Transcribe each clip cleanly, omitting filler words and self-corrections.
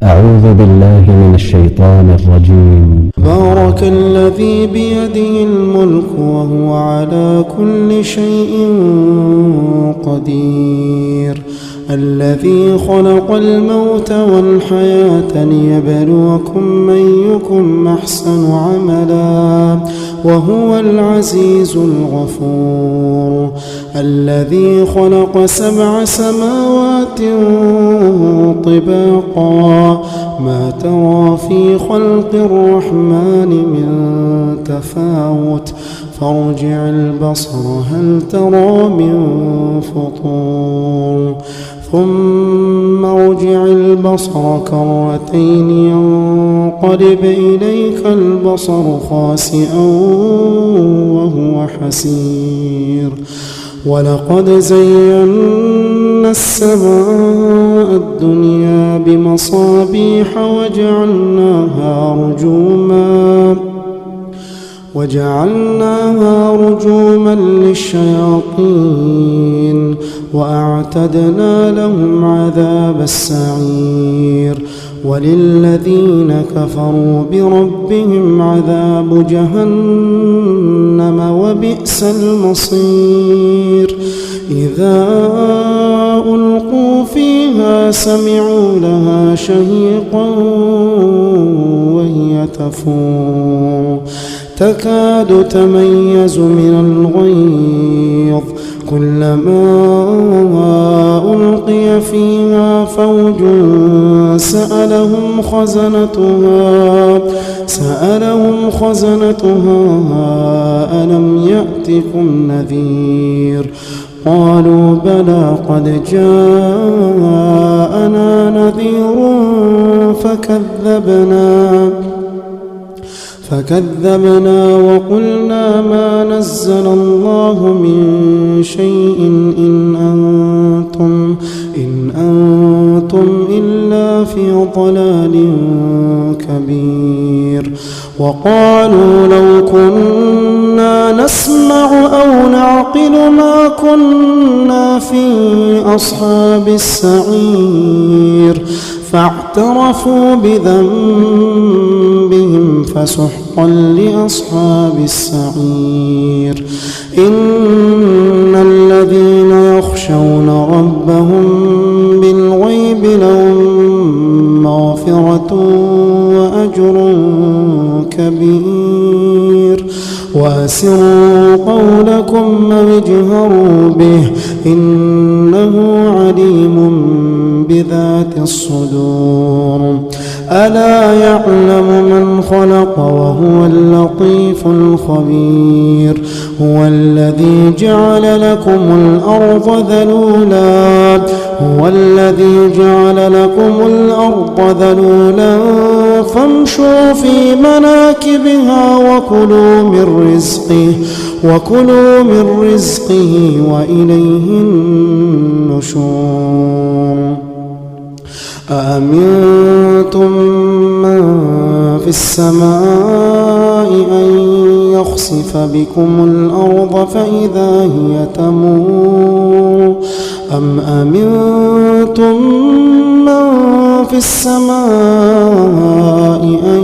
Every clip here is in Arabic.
أعوذ بالله من الشيطان الرجيم. بارك الذي بيده الملك وهو على كل شيء قدير، الذي خلق الموت والحياة ليبلوكم أيكم أحسن عملا وهو العزيز الغفور، الذي خلق 7 سماوات طباقا ما ترى في خلق الرحمن من تفاوت فارجع البصر هل ترى من فطور ثم ارجع البصر كرتين ينقلب إليك البصر خاسئا وهو حسير، ولقد زينا السماء الدنيا بمصابيح وجعلناها رجوما للشياطين وأعتدنا لهم عذاب السعير، وللذين كفروا بربهم عذاب جهنم وبئس المصير، إذا ألقوا فيها سمعوا لها شهيقا وهي تفور تكاد تميز من الغيظ، كلما ألقي فيها فوج سألهم خزنتها ألم يأتكم نذير، قالوا بلى قد جاءنا نذير فكذبنا وقلنا ما نزل الله من شيء إن أنتم إلا في ضلال كبير، وقالوا لو كنا نسمع أو نعقل ما كنا في أصحاب السعير، فاعترفوا بذنبهم فسحقا لأصحاب السعير، إن الذين يخشون ربهم بالغيب لهم مغفرة وأجر كبير، وأسروا قولكم أو اجهروا به إنه عليم بذات الصدور، ألا يعلم من خلق وهو اللطيف الخبير، هو الذي جعل لكم الأرض ذلولا فامشوا في مناكبها وكلوا من رزقه وإليه النشور، أأمنتم من في السماء أن يخسف بكم الأرض فإذا هي تمور، أم أمنتم من في السماء أن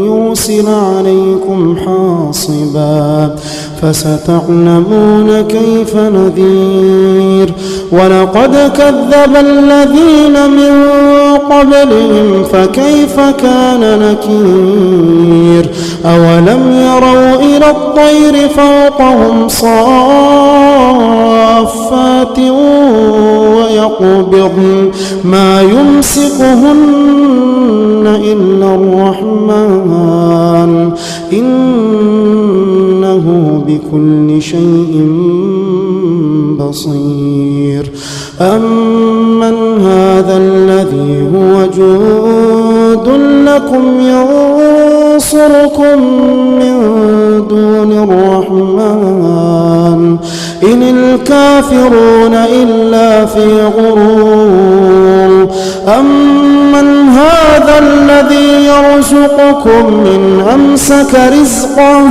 يرسل عليكم حاصبا فستعلمون كيف نذير، ولقد كذب الذين من قبلهم فكيف كان نكير، أولم يروا إلى الطير فوقهم صافات ويقبضن ما يمسكهن إلا الرحمن إنه بكل شيء بصير، أمن هذا الذي هو جند لكم ينصركم من دون الرحمن إن الكافرون إلا في غرور، أمن هذا الذي يرزقكم من أمسك رزقه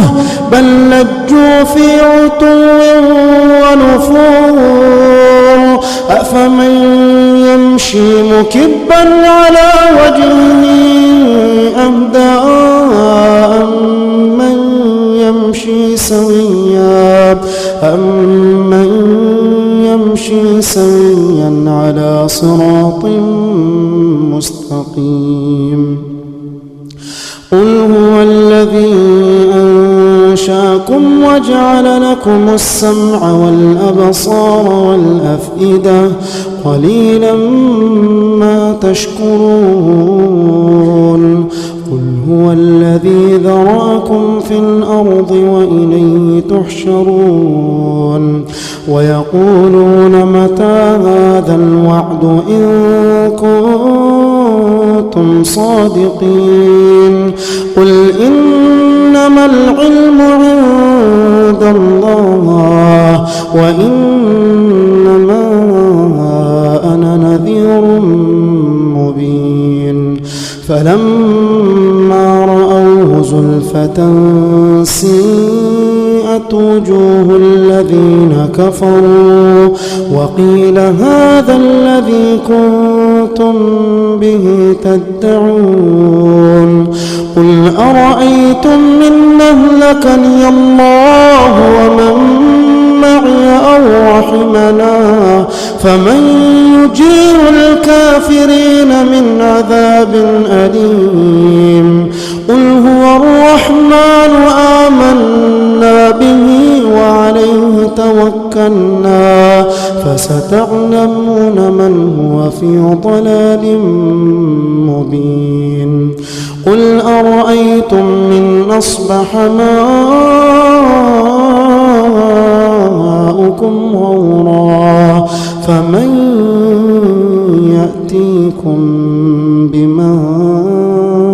بل لجوا في عتو ونفور، أفمن يمشي مكبا على وجهه سويا على صراط مستقيم. قل هو الذي أنشاكم وجعل لكم السمع والأبصار والأفئدة قليلا ما تشكرون. قل هو الذي ذرأكم في الأرض وإليه تحشرون. ويقولون متى هذا الوعد إن كنتم صادقين. قل إنما العلم عند الله وإنما أنا نذير مبين. فلما رأوه زلفة سيئت وجوه الذين كفروا وقيل هذا الذي كنتم به تدعون. قل أرأيتم إن أهلكني الله ومن معي أو رحمنا فمن يجير الكافرين من عذاب أليم. قل هو الرحمن آمنا به وعليه توكلنا فستعلمون من هو في ضلال مبين. قل أرأيتم إن أصبح ماؤكم غورا فمن يأتيكم بماء